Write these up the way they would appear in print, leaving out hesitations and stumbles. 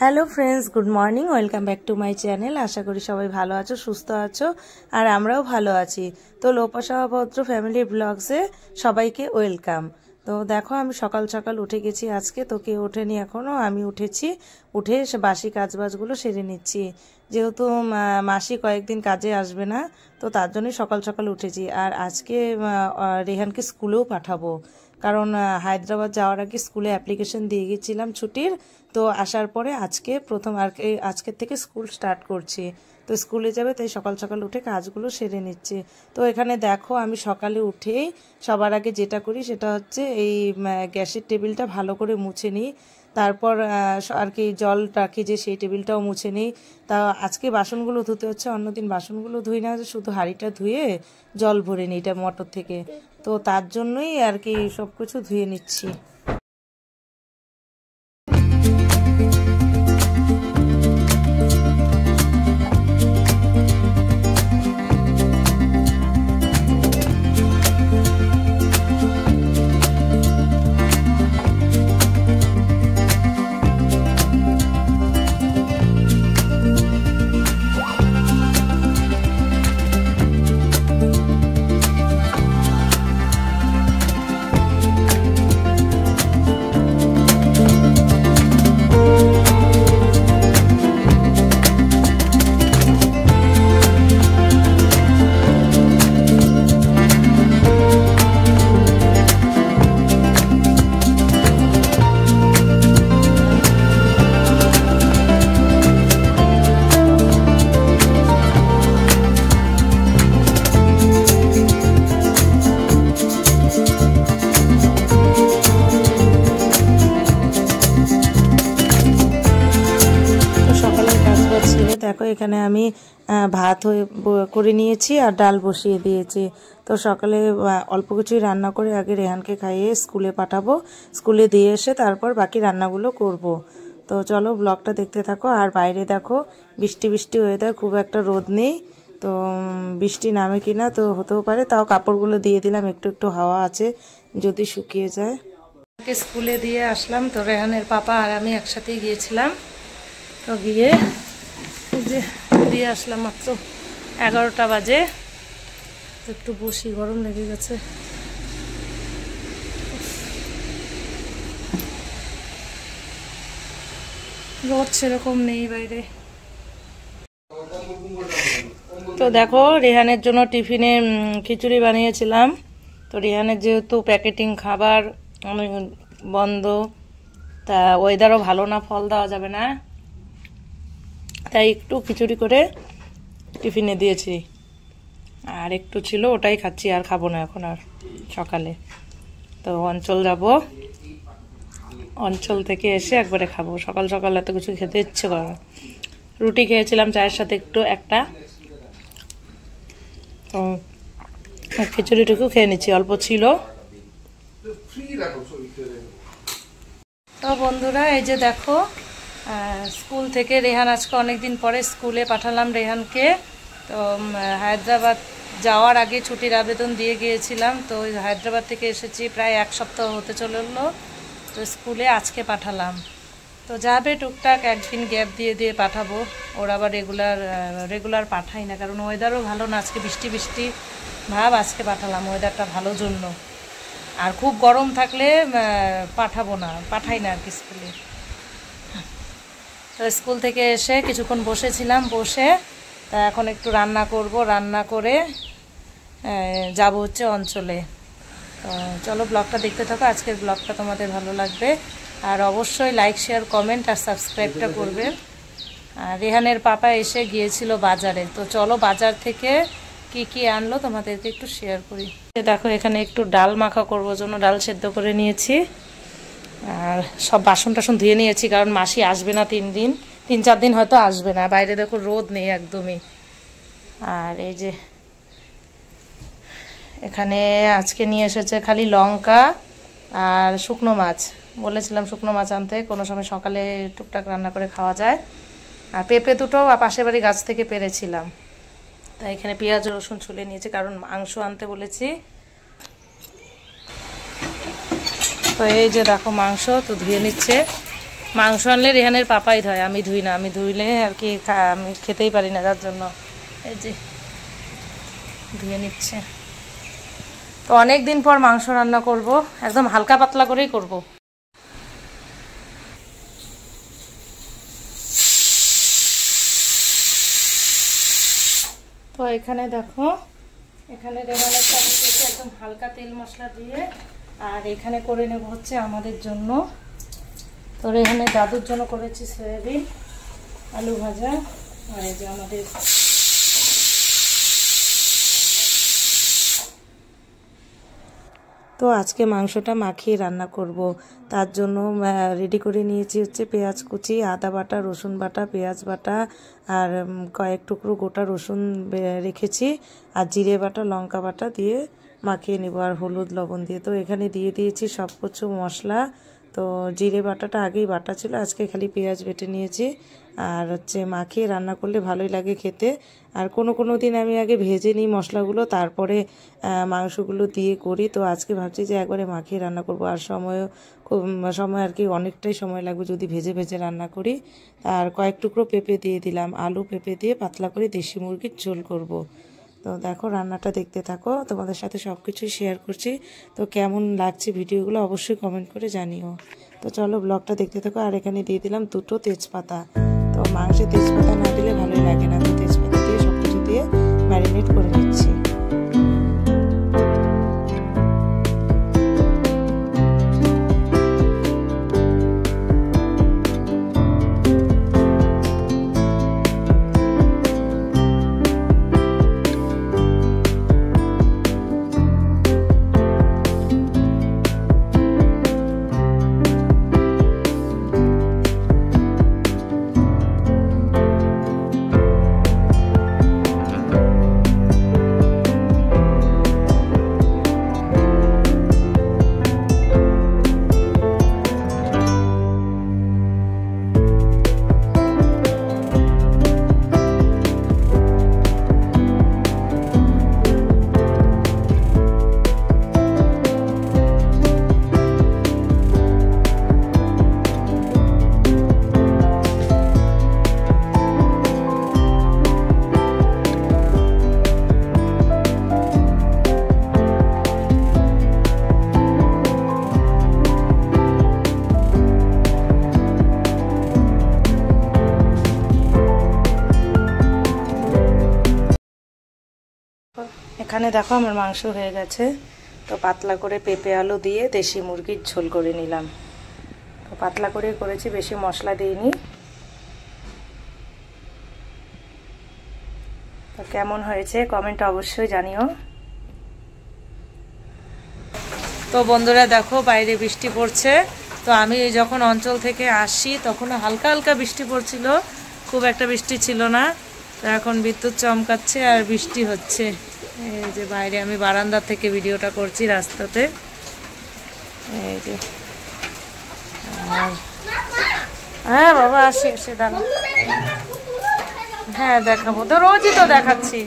Hello friends, good morning. Welcome back to my channel. আশা করি সবাই ভালো আছো, সুস্থ আছো, আর আমরাও ভালো আছি। তো লোপাসাহভদ্র ফ্যামিলি ব্লগসে সবাইকে ওয়েলকাম। তো দেখো, আমি সকাল সকাল উঠে গেছি আজকে। তো কেউ ওঠেনি এখনও, আমি উঠেছি। উঠে বাসি কাজবাজগুলো সেরে নিচ্ছি, যেহেতু মাসি কয়েকদিন কাজে আসবে না, তো তার জন্যই সকাল সকাল উঠেছি। আর আজকে রেহানকে স্কুলেও পাঠাবো, কারণ হায়দ্রাবাদ যাওয়ার আগে স্কুলে অ্যাপ্লিকেশন দিয়ে গেছিলাম ছুটির। তো আসার পরে আজকে প্রথম আজকের থেকে স্কুল স্টার্ট করছি। তো স্কুলে যাবে, তাই সকাল সকাল উঠে কাজগুলো সেরে নিচ্ছে। তো এখানে দেখো, আমি সকালে উঠেই সবার আগে যেটা করি সেটা হচ্ছে এই গ্যাসের টেবিলটা ভালো করে মুছে নিই। তারপর আর কি জল রাখি যে সেই টেবিলটাও মুছে নিই। তা আজকে বাসনগুলো ধুতে হচ্ছে, অন্যদিন বাসনগুলো ধুই না, শুধু হাঁড়িটা ধুয়ে জল ভরে নিই এটা মোটর থেকে। তো তার জন্যই আর কি সব কিছু ধুয়ে নিচ্ছি। দেখো, এখানে আমি ভাত করে নিয়েছি আর ডাল বসিয়ে দিয়েছি। তো সকালে অল্প কিছুই রান্না করে আগে রেহানকে খাইয়ে স্কুলে পাঠাবো, স্কুলে দিয়ে এসে তারপর বাকি রান্নাগুলো করব। তো চলো ব্লগটা দেখতে থাকো। আর বাইরে দেখো, বৃষ্টি বৃষ্টি ওয়েদার, খুব একটা রোদ নেই। তো বৃষ্টি নামে কিনা তো হতেও পারে, তাও কাপড়গুলো দিয়ে দিলাম, একটু একটু হাওয়া আছে, যদি শুকিয়ে যায়। স্কুলে দিয়ে আসলাম, তো রেহানের পাপা আর আমি একসাথেই গিয়েছিলাম। তো গিয়ে যে দিয়ে আসলাম মাত্র 11টা বাজে। একটু বসি, গরম লেগে গেছে। রোদ সেরকম নেই বাইরে। তো দেখো, রেহানের জন্য টিফিনে খিচুড়ি বানিয়েছিলাম। তো রেহানের যেহেতু প্যাকেটিং খাবার বন্ধ, তা ওয়েদারও ভালো না, ফল দেওয়া যাবে না, তাই একটু খিচুড়ি করে টিফিনে দিয়েছি। আর একটু ছিল, ওটাই খাচ্ছি, আর খাবো না এখন আর সকালে। তো অঞ্চল যাব, অঞ্চল থেকে এসে একবারে খাবো। সকাল সকাল এত কিছু খেতে ইচ্ছে করে। রুটি খেয়েছিলাম চায়ের সাথে একটা, তো খিচুড়িটুকু খেয়ে নিচ্ছি, অল্প ছিল। তো বন্ধুরা, এই যে দেখো, স্কুল থেকে রেহান আজকে অনেকদিন পরে স্কুলে পাঠালাম রেহানকে। তো হায়দ্রাবাদ যাওয়ার আগে ছুটির আবেদন দিয়ে গিয়েছিলাম। তো হায়দ্রাবাদ থেকে এসেছি, প্রায় 1 সপ্তাহ হতে চললো। তো স্কুলে আজকে পাঠালাম। তো যাবে টুকটাক, একদিন গ্যাপ দিয়ে দিয়ে পাঠাবো। ওর আবার রেগুলার পাঠাই না, কারণ ওয়েদারও ভালো না, আজকে বৃষ্টি বৃষ্টি ভাব। আজকে পাঠালাম ওয়েদারটা ভালো জন্য। আর খুব গরম থাকলে পাঠাই না আর কি স্কুলে। তো স্কুল থেকে এসে কিছুক্ষণ বসেছিলাম, বসে তা এখন একটু রান্না করব, রান্না করে যাব হচ্ছে অঞ্চলে। তো চলো ব্লগটা দেখতে থাকো। আজকের ব্লগটা তোমাদের ভালো লাগবে, আর অবশ্যই লাইক, শেয়ার, কমেন্ট আর সাবস্ক্রাইবটা করবেন। আর রেহানের পাপা এসে গিয়েছিল বাজারে। তো চলো বাজার থেকে কি কি আনলো তোমাদেরকে একটু শেয়ার করি। দেখো, এখানে একটু ডাল মাখা করবো জন্য ডাল সেদ্ধ করে নিয়েছি। আর সব বাসন টাসন ধুয়ে নিয়েছি, কারণ মাসি আসবে না 3-4 দিন হয়তো আসবে না। বাইরে দেখো রোদ নেই একদমই। আর এই যে এখানে আজকে নিয়ে এসেছে খালি লঙ্কা আর শুকনো মাছ। বলেছিলাম শুকনো মাছ আনতে, কোনো সময় সকালে টুকটাক রান্না করে খাওয়া যায়। আর পেঁপে দুটো পাশের বাড়ি গাছ থেকে পেরেছিলাম। তাই এখানে পেঁয়াজ রসুন ছুলে নিয়েছি, কারণ মাংস আনতে বলেছি। তো এই যে দেখো মাংস তো ধুয়ে নিচ্ছে। মাংস আনলে রেহানের পাপাই ধয়, আমি ধুই না, আমি ধুইলে আর কি আমি খেতেই পারি না, তার জন্য এই যে ধুয়ে নিচ্ছে। তো অনেক দিন পর মাংস রান্না করব, একদম হালকা পাতলা করেই করব। তো এখানে দেখো, এখানে রেহানের সাথে একদম হালকা তেল মশলা দিয়ে, আর এখানে করে নেব হচ্ছে আমাদের জন্য। তো রেহানের দাদুর জন্য করেছি সয়াবিন আলু ভাজা, আর এই যে আমাদের তো আজকে মাংসটা মাখিয়ে রান্না করব। তার জন্য রেডি করে নিয়েছি হচ্ছে পেঁয়াজ কুচি, আদা বাটা, রসুন বাটা, পেঁয়াজ বাটা, আর কয়েক টুকরো গোটা রসুন রেখেছি, আর জিরে বাটা, লঙ্কা বাটা দিয়ে মাখিয়ে নেব, আর হলুদ লবণ দিয়ে। তো এখানে দিয়ে দিয়েছি সব কিছু মশলা। তো জিরে বাটাটা আগেই বাটা ছিল, আজকে খালি পেঁয়াজ বেটে নিয়েছি। আর হচ্ছে মাখিয়ে রান্না করলে ভালোই লাগে খেতে। আর কোনো দিন আমি আগে ভেজে নিই মশলাগুলো, তারপরে মাংসগুলো দিয়ে করি। তো আজকে ভাবছি যে একবারে মাখিয়ে রান্না করব, আর সময় আর কি অনেকটাই সময় লাগবে যদি ভেজে রান্না করি। আর কয়েক টুকরো পেঁপে দিয়ে দিলাম, আলু পেঁপে দিয়ে পাতলা করে দেশি মুরগির ঝোল করব। তো দেখো রান্নাটা দেখতে থাকো, তোমাদের সাথে সব কিছুই শেয়ার করছি। তো কেমন লাগছে ভিডিওগুলো অবশ্যই কমেন্ট করে জানিও। তো চলো ব্লগটা দেখতে থাকো। আর এখানে দিয়ে দিলাম 2টো তেজপাতা। তো মাংসে তেজপাতা না দিলে ভালোই লাগে না, তো তেজপাতা দিয়ে সব কিছু দিয়ে ম্যারিনেট করে নিচ্ছি। এখানে দেখো আমার মাংস হয়ে গেছে। তো পাতলা করে পেঁপে আলু দিয়ে দেশি মুরগির ঝোল করে নিলাম। তো পাতলা করে করেছি, বেশি মশলা দিইনি। তো কেমন হয়েছে কমেন্ট অবশ্যই জানিও। তো বন্ধুরা দেখো বাইরে বৃষ্টি পড়ছে। তো আমি যখন অঞ্চল থেকে আসি তখন হালকা হালকা বৃষ্টি পড়ছিল, খুব একটা বৃষ্টি ছিল না। তো এখন বিদ্যুৎ চমকাচ্ছে আর বৃষ্টি হচ্ছে। এই যে বাইরে আমি বারান্দা থেকে ভিডিওটা করছি রাস্তাতে। এই যে হ্যাঁ বাবা আসে এসে দাঁড়া, হ্যাঁ দেখাবো তো, রোজই তো দেখাচ্ছি।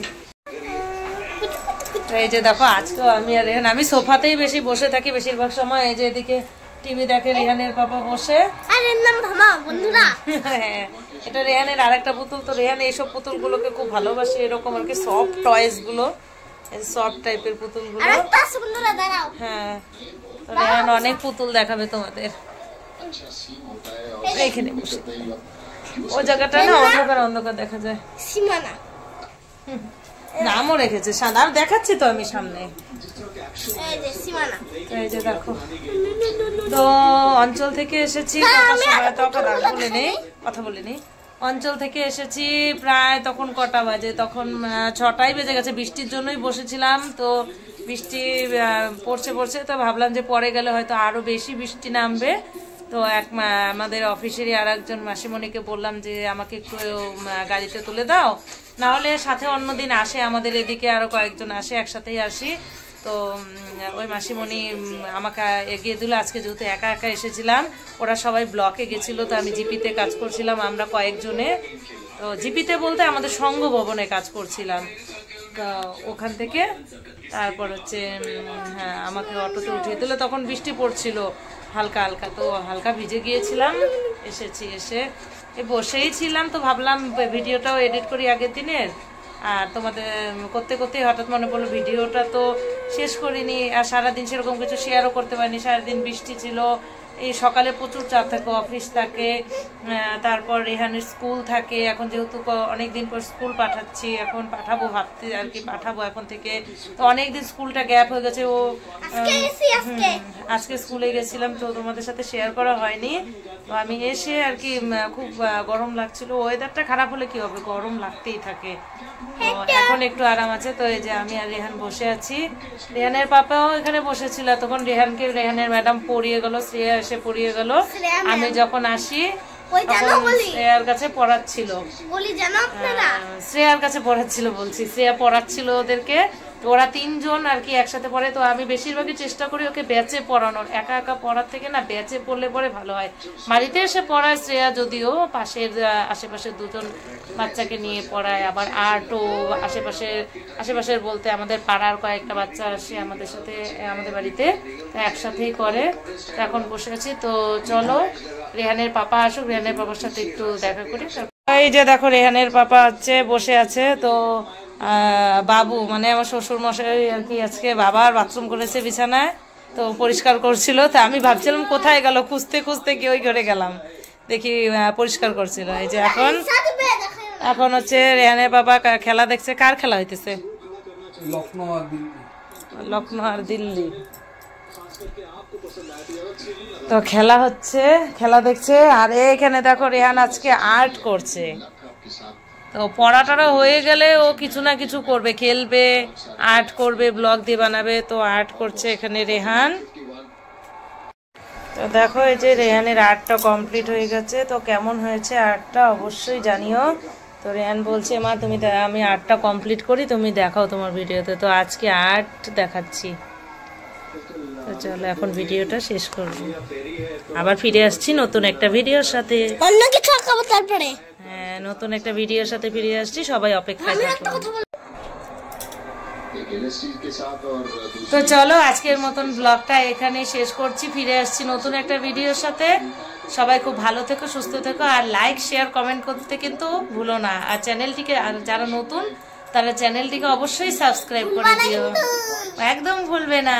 এই যে দেখো আজকেও আমি আর রেহান, আমি সোফাতেই বেশি বসে থাকি বেশিরভাগ সময়। এই যে এদিকে টিভি দেখে রেহানের পাপা বসে। হ্যাঁ এটা রেহানের আরেকটা পুতুল। তো রেহান এইসব পুতুলগুলোকে খুব ভালোবাসে, এরকম আর কি সফট টয়েস গুলো, সফট টাইপের পুতুল গুলো। হ্যাঁ তো রেহান অনেক পুতুল দেখাবে তোমাদের। এইখানে বসে, ওই জায়গাটা না অন্ধকার অন্ধকার দেখা যায়। সীমানা নামও রেখেছে সাদা, দেখাচ্ছি তো আমি সামনে। এই যে দেখো, তো অঞ্চল থেকে এসেছি, কথা বলে নেই। অঞ্চল থেকে এসেছি প্রায় তখন কটা বাজে, তখন 6টাই বেজে গেছে। বৃষ্টির জন্যই বসেছিলাম। তো বৃষ্টি পড়ছে, তো ভাবলাম যে পরে গেলে হয়তো আরো বেশি বৃষ্টি নামবে। তো আমাদের অফিসেরই আর একজন মাসিমণিকে বললাম যে আমাকে একটু গাড়িতে তুলে দাও, না হলে সাথে অন্যদিন আসে আমাদের এদিকে আরো কয়েকজন আসে, একসাথেই আসি। তো ওই মাসিমণি আমাকে এগিয়ে দিল। আজকে যেহেতু একা একা এসেছিলাম, ওরা সবাই ব্লকে গেছিল, তো আমি জিপিতে কাজ করছিলাম আমরা কয়েকজনে। তো জিপিতে বলতে আমাদের সংঘ ভবনে কাজ করছিলাম। তো ওখান থেকে তারপর হচ্ছে হ্যাঁ আমাকে অটোতে উঠিয়ে দিল। তখন বৃষ্টি পড়ছিল হালকা হালকা, তো হালকা ভিজে গিয়েছিলাম। এসেছি, এসে বসেই ছিলাম, তো ভাবলাম ভিডিওটাও এডিট করি আগের দিনের। আর তোমাদের করতে করতে হঠাৎ মনে পড়লো ভিডিওটা তো শেষ করিনি, আর সারাদিন সেরকম কিছু শেয়ারও করতে পারিনি। সারাদিন বৃষ্টি ছিল, এই সকালে প্রচুর চাপ থাকে, অফিস থাকে, তারপর রেহানের স্কুল থাকে। এখন যেহেতু অনেকদিন পর স্কুল পাঠাচ্ছি, এখন পাঠাবো ভাবতে আর কি, পাঠাবো এখন থেকে। তো অনেকদিন স্কুলটা গ্যাপ হয়ে গেছে, ও আজকে স্কুলে গেছিলাম, তো তোমাদের সাথে শেয়ার করা হয়নি। তো আমি এসে আর কি খুব গরম লাগছিল। ওয়েদারটা খারাপ হলে কি হবে, গরম লাগতেই থাকে। তো এখন একটু আরাম আছে। তো এই যে আমি আর রেহান বসে আছি, রেহানের পাপাও এখানে বসেছিল। তখন রেহানের ম্যাডাম পড়িয়ে গেল, শ্রেয়া এসে পড়িয়ে গেল। আমি যখন আসি শ্রেয়ার কাছে পড়াচ্ছিল, শ্রেয়ার কাছে পড়াচ্ছিল বলছি, শ্রেয়া পড়াচ্ছিল ওদেরকে। তো ওরা 3 জন আর কি একসাথে পড়ে। তো আমি বেশিরভাগই চেষ্টা করি ওকে ব্যাচে পড়ানোর, একা একা পড়ার থেকে না ব্যাচে পড়লে পরে ভালো হয়। বাড়িতে এসে পড়ায় শ্রেয়া, যদিও পাশের আশেপাশের 2 জন বাচ্চাকে নিয়ে পড়ায়। আবার আর্টও আশেপাশের বলতে আমাদের পাড়ার কয়েকটা বাচ্চা আসে আমাদের সাথে, আমাদের বাড়িতে, তো একসাথেই করে। এখন বসে আছি। তো চলো রেহানের পাপা আসুক, রেহানের পাপার সাথে একটু দেখা করি। এই যে দেখো রেহানের পাপা হচ্ছে বসে আছে। তো বাবু মানে আমার শ্বশুর মশাই আর কি আজকে বাবার বাথরুম করেছে বিছানায়, তো পরিষ্কার করছিল। তা আমি ভাবছিলাম কোথায় গেল, খুঁজতে খুঁজতে কি ওই ঘরে গেলাম, দেখি পরিষ্কার করছিল। এই যে এখন হচ্ছে রেহানের বাবা খেলা দেখছে। কার খেলা হইতেছে? লখনৌ আর দিল্লি। তো খেলা হচ্ছে, খেলা দেখছে। আর এখানে দেখো রেহান আজকে আর্ট করছে। তো পড়াটারা হয়ে গেলে ও কিছু না কিছু করবে, খেলবে, আর্ট করবে, ব্লগ দিয়ে বানাবে। তো আর্ট করছে এখানে রেহান। তো দেখো এই যে রেহানের আর্টটা কমপ্লিট হয়ে গেছে। তো কেমন হয়েছে আর্টটা অবশ্যই জানিও। তো রেহান বলছে মা তুমি, আমি আর্টটা কমপ্লিট করি, তুমি দেখাও তোমার ভিডিওতে। তো আজকে আর্ট দেখাচ্ছি। তো চলো এখন ভিডিওটা শেষ করবো, আবার ফিরে আসছি নতুন একটা ভিডিওর সাথে। অন্য কিছু আঁকাবো তারপরে। হ্যাঁ, নতুন একটা ভিডিওর সাথে ফিরে আসছি, সবাই অপেক্ষায় থাকো। তো চলো আজকের মতন ব্লগটা এখানেই শেষ করছি, ফিরে আসছি নতুন একটা ভিডিওর সাথে। সবাই খুব ভালো থেকো, সুস্থ থেকো, আর লাইক শেয়ার কমেন্ট করতে কিন্তু ভুলো না। আর চ্যানেলটিকে, যারা নতুন তারা চ্যানেলটিকে অবশ্যই সাবস্ক্রাইব করে দিও, একদম ভুলবে না।